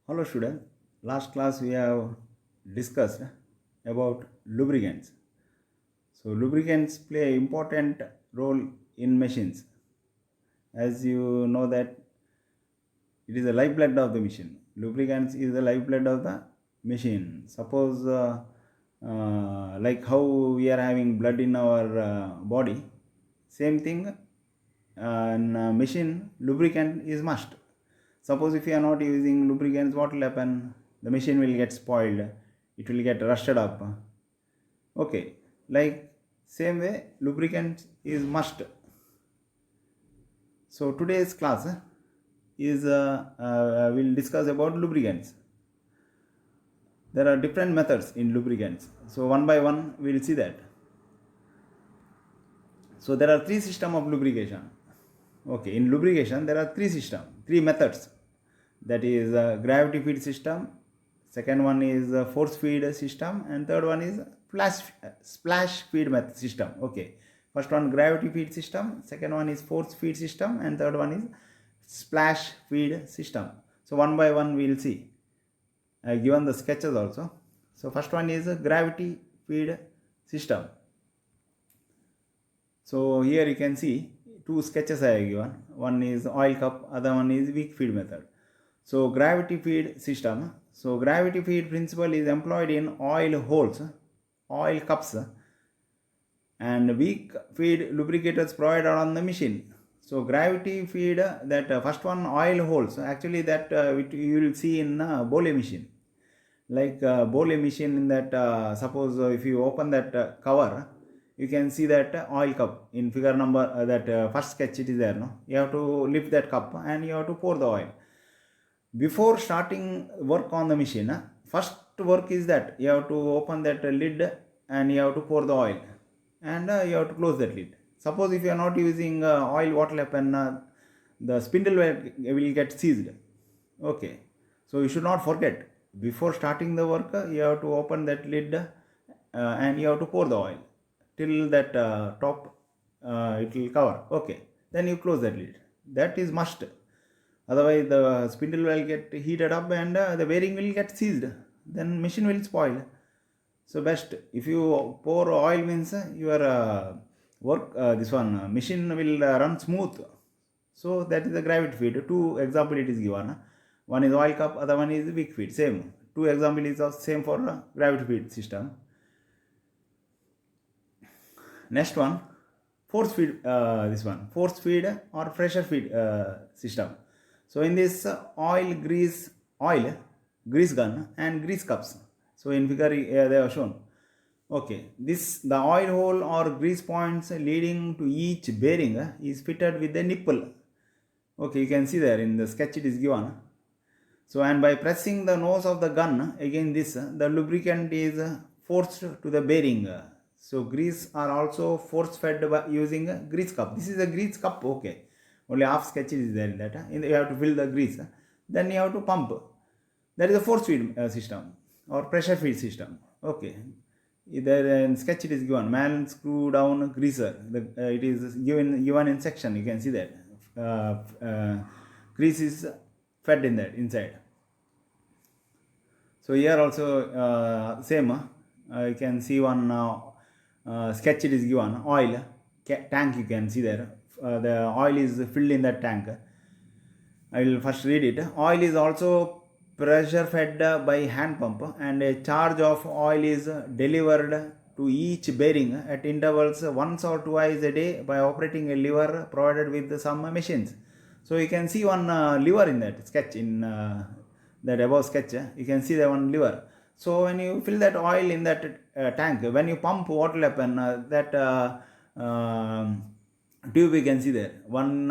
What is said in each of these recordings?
Hello students, last class we have discussed about lubricants. So lubricants play an important role in machines. As you know that it is the lifeblood of the machine. Lubricants is the lifeblood of the machine. Suppose like how we are having blood in our body, same thing in machine lubricant is must. Suppose if you are not using lubricants, what will happen? The machine will get spoiled, it will get rusted up. Okay, like same way lubricant is must. So today's class is will discuss about lubricants. There are different methods in lubricants. So one by one we will see that. So there are three systems of lubrication. Okay, in lubrication there are three methods. That is gravity feed system, second one is force feed system, and third one is splash feed system. Okay, first one gravity feed system, second one is force feed system, and third one is splash feed system. So one by one we will see. I have given the sketches also. So first one is a gravity feed system. So here you can see two sketches I have given. One is oil cup, other one is weak feed method. So gravity feed system. So gravity feed principle is employed in oil holes, oil cups, and weak feed lubricators provided on the machine. So gravity feed, that first one oil holes, actually that you will see in Bole machine. Like Bole machine, in that suppose if you open that cover, you can see that oil cup in figure number, that first sketch it is there. No, you have to lift that cup and you have to pour the oil. Before starting work on the machine, first work is that you have to open that lid and you have to pour the oil, and you have to close that lid. Suppose if you are not using oil, what will happen? The spindle will get seized. Okay, so you should not forget, before starting the work you have to open that lid and you have to pour the oil till that top it will cover. Okay, then you close that lid. That is must. Otherwise the spindle will get heated up and the bearing will get seized, then machine will spoil. So best if you pour oil means your work, this one machine will run smooth. So that is the gravity feed. Two example it is given. One is oil cup, other one is weak feed. Same two example is of same for gravity feed system. Next one, force feed. This one force feed or pressure feed system. So in this oil, grease gun and grease cups. So in figure they are shown. Okay, this the oil hole or grease points leading to each bearing is fitted with a nipple. Okay, you can see there in the sketch it is given. So and by pressing the nose of the gun against this, the lubricant is forced to the bearing. So grease are also force fed by using a grease cup. This is a grease cup. Okay, only half sketch is there in that. You have to fill the grease, then you have to pump. That is a force feed system or pressure feed system. Okay, there in sketch it is given man screw down greaser. It is given in section. You can see that grease is fed in that inside. So here also same. You can see one sketch it is given oil tank. You can see there the oil is filled in that tank. I will first read it. Oil is also pressure fed by hand pump, and a charge of oil is delivered to each bearing at intervals once or twice a day by operating a lever provided with some machines. So you can see one lever in that sketch, in that above sketch. You can see the one lever. So when you fill that oil in that tank, when you pump, what will happen? That tube you can see there. One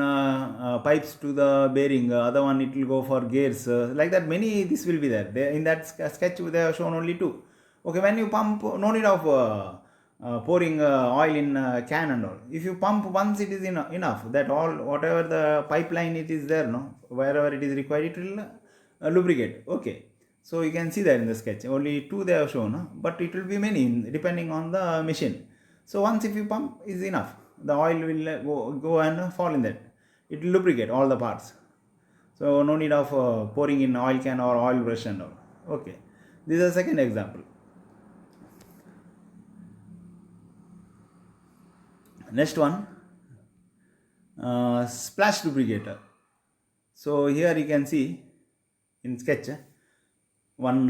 pipes to the bearing, other one it will go for gears. Like that, many this will be there. In that sketch they have shown only two. Okay, when you pump, no need of pouring oil in can and all. If you pump once, it is enough. That all whatever the pipeline it is there, no, wherever it is required, it will lubricate. Okay, so you can see that in the sketch only two they have shown, but it will be many depending on the machine. So once if you pump is enough, the oil will go and fall in that. It will lubricate all the parts. So no need of pouring in oil can or oil brush and all. Okay, this is a second example. Next one, splash lubricator. So here you can see in sketch one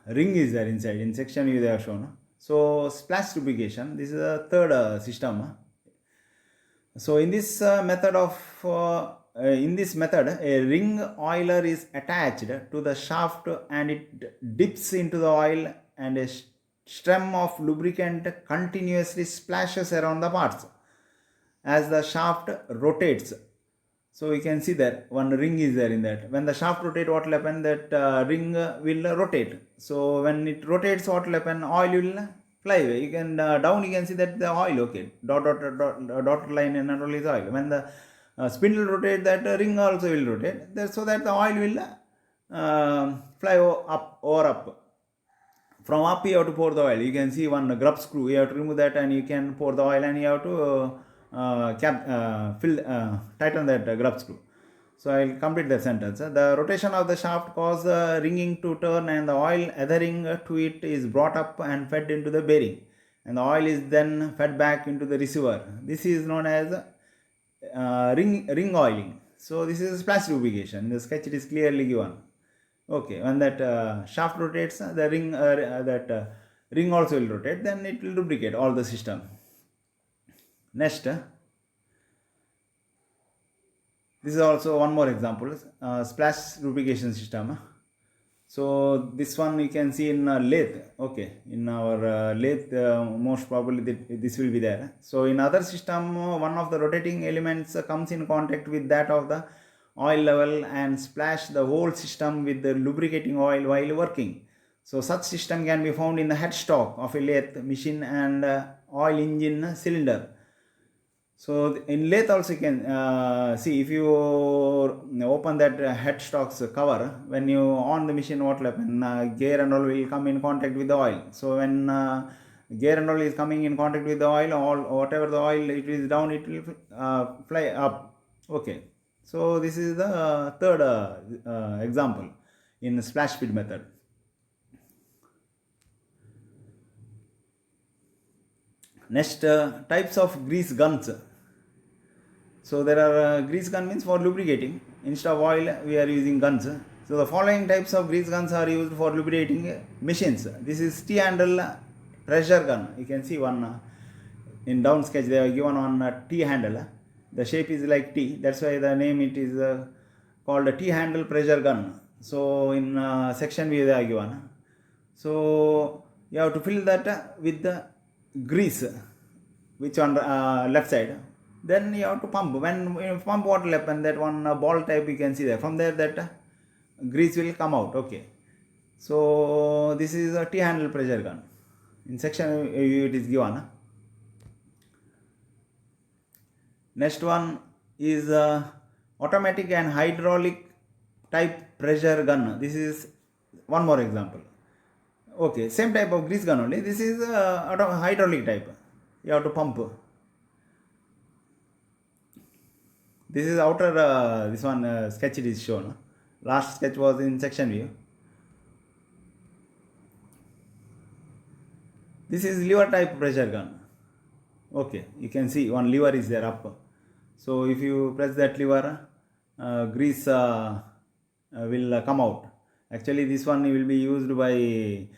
ring is there inside. In section view they are shown. So splash lubrication, this is a third system. So in this method, a ring oiler is attached to the shaft and it dips into the oil, and a stream of lubricant continuously splashes around the parts as the shaft rotates. So you can see that one ring is there in that. When the shaft rotates, what will happen? That ring will rotate. So when it rotates, what will happen? Oil will fly away. You can down. You can see that the oil. Okay, dot line and all is oil. When the spindle rotate, that ring also will rotate. So that the oil will fly up or up. From up you have to pour the oil. You can see one grub screw. You have to remove that and you can pour the oil, and you have to tighten that grub screw. So I will complete the sentence. The rotation of the shaft causes the ringing to turn, and the oil adhering to it is brought up and fed into the bearing, and the oil is then fed back into the receiver. This is known as ring oiling. So this is splash lubrication. In the sketch it is clearly given. Okay, when that shaft rotates, the ring also will rotate, then it will lubricate all the system. Next, this is also one more example, splash lubrication system. So this one you can see in lathe. Okay, in our lathe, most probably this will be there. So in other system, one of the rotating elements comes in contact with that of the oil level and splash the whole system with the lubricating oil while working. So such system can be found in the headstock of a lathe machine and oil engine cylinder. So in lathe also you can see, if you open that headstock's cover, when you on the machine, what will happen? Gear and all will come in contact with the oil. So when gear and all is coming in contact with the oil, or whatever the oil it is down, it will fly up. Okay. So this is the third example in splash feed method. Next, types of grease guns. So there are grease gun means for lubricating. Instead of oil, we are using guns. So the following types of grease guns are used for lubricating machines. This is T-handle pressure gun. You can see one in down sketch they are given on T-handle. The shape is like T. That's why the name it is called a T-handle pressure gun. So in section view they are given. So you have to fill that with the grease, which on left side. Then you have to pump. When you pump, what will happen? That one ball type you can see there. From there, that grease will come out. Okay. So this is a T-handle pressure gun. In section it is given. Next one is automatic and hydraulic type pressure gun. This is one more example. Okay, same type of grease gun only. This is hydraulic type. You have to pump. This is outer, this one sketch it is shown. Last sketch was in section view. This is lever type pressure gun. Okay, you can see one lever is there up. So if you press that lever, grease will come out. Actually, this one will be used by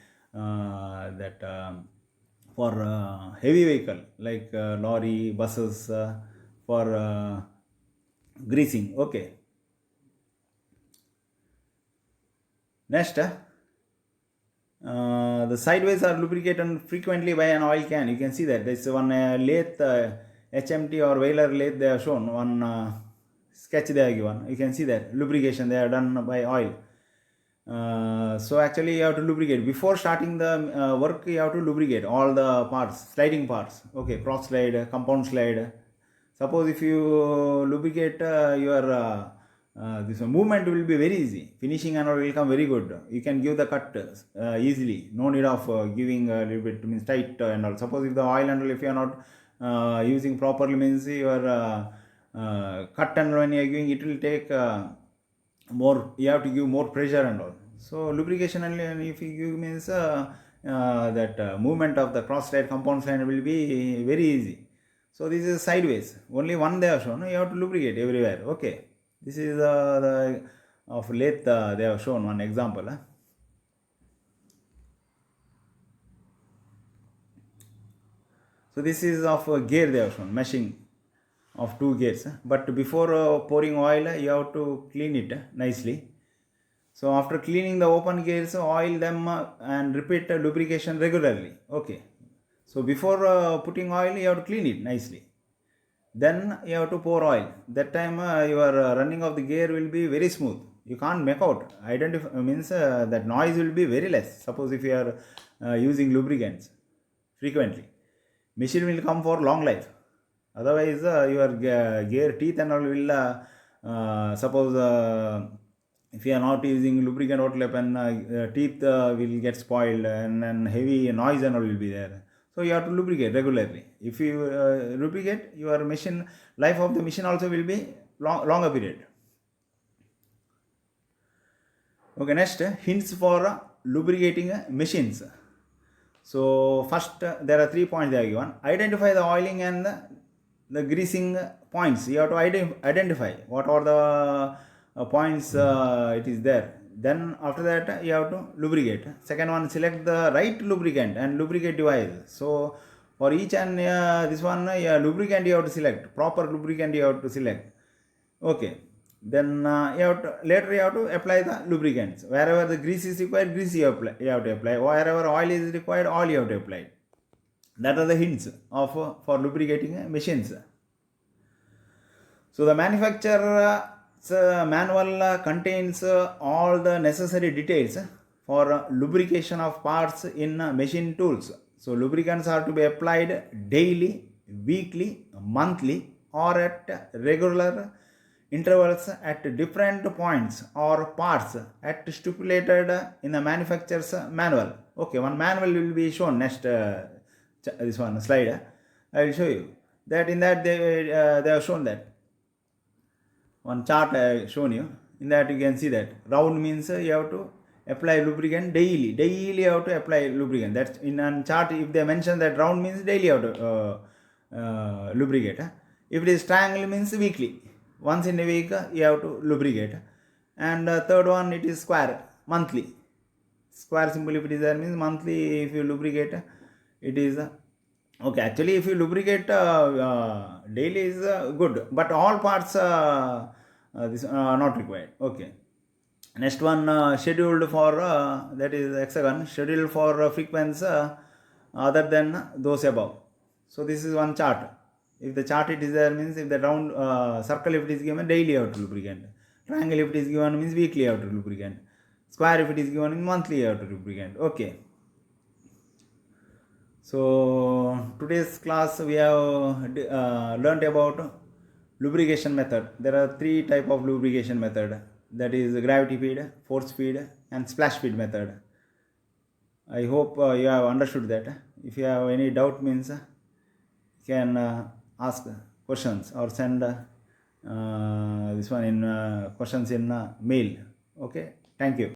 for heavy vehicle like lorry, buses, for greasing. Okay. Next, the sideways are lubricated frequently by an oil can. You can see that there's one lathe HMT or Whaler lathe they have shown. One sketch they are given. You can see that lubrication they are done by oil. So actually you have to lubricate before starting the work. You have to lubricate all the parts, sliding parts. Okay, cross slide, compound slide. Suppose if you lubricate your this movement will be very easy. Finishing and all will come very good. You can give the cut easily. No need of giving a little bit means tight and all. Suppose if the oil and all, if you are not using properly, means your cut and when you are giving, it will take more, you have to give more pressure and all. So lubrication, and if you give means that movement of the cross slide compound slide will be very easy. So this is sideways, only one they have shown, you have to lubricate everywhere. Okay, this is the of lathe they have shown one example. So this is of gear they have shown, meshing of two gears. But before pouring oil, you have to clean it nicely. So after cleaning the open gears, oil them and repeat lubrication regularly. Okay. So before putting oil, you have to clean it nicely. Then you have to pour oil. That time your running of the gear will be very smooth. You can't make out. Identify means that noise will be very less. Suppose if you are using lubricants frequently, machine will come for long life. Otherwise, your gear teeth and all will suppose if you are not using lubricant outlet, and teeth will get spoiled, and heavy noise and all will be there. So you have to lubricate regularly. If you lubricate, your machine life of the machine also will be longer period. Okay, next hints for lubricating machines. So first there are 3 points they are given. Identify the oiling and the greasing points. You have to identify what are the points it is there. Then after that you have to lubricate. Second one, select the right lubricant and lubricate device. So for each and this one lubricant you have to select, proper lubricant you have to select. Okay, then later you have to apply the lubricants. Wherever the grease is required, grease you have to apply. Wherever oil is required, oil you have to apply. That are the hints of for lubricating machines. So the manufacturer's manual contains all the necessary details for lubrication of parts in machine tools. So lubricants are to be applied daily, weekly, monthly, or at regular intervals at different points or parts at stipulated in the manufacturer's manual. Okay, one manual will be shown next this one slide. I will show you that. In that they have shown that one chart I have shown you. In that you can see that round means you have to apply lubricant daily. Daily you have to apply lubricant. That's in a chart. If they mention that round means daily you have to lubricate. If it is triangle means weekly. Once in a week you have to lubricate. And third one, it is square, monthly. Square symbol if it is there means monthly. If you lubricate, it is okay. Actually, if you lubricate daily is good, but all parts this not required. Okay. Next one, scheduled for that is hexagon, scheduled for frequency other than those above. So this is one chart. If the chart it is there means, if the round circle if it is given, daily you have to lubricant. Triangle if it is given means weekly you have to lubricant. Square if it is given means monthly you have to lubricant. Okay. So today's class we have learnt about lubrication method. There are 3 type of lubrication method. That is gravity feed, force feed, and splash feed method. I hope you have understood that. If you have any doubt means you can ask questions or send this one in questions in mail. Okay, thank you.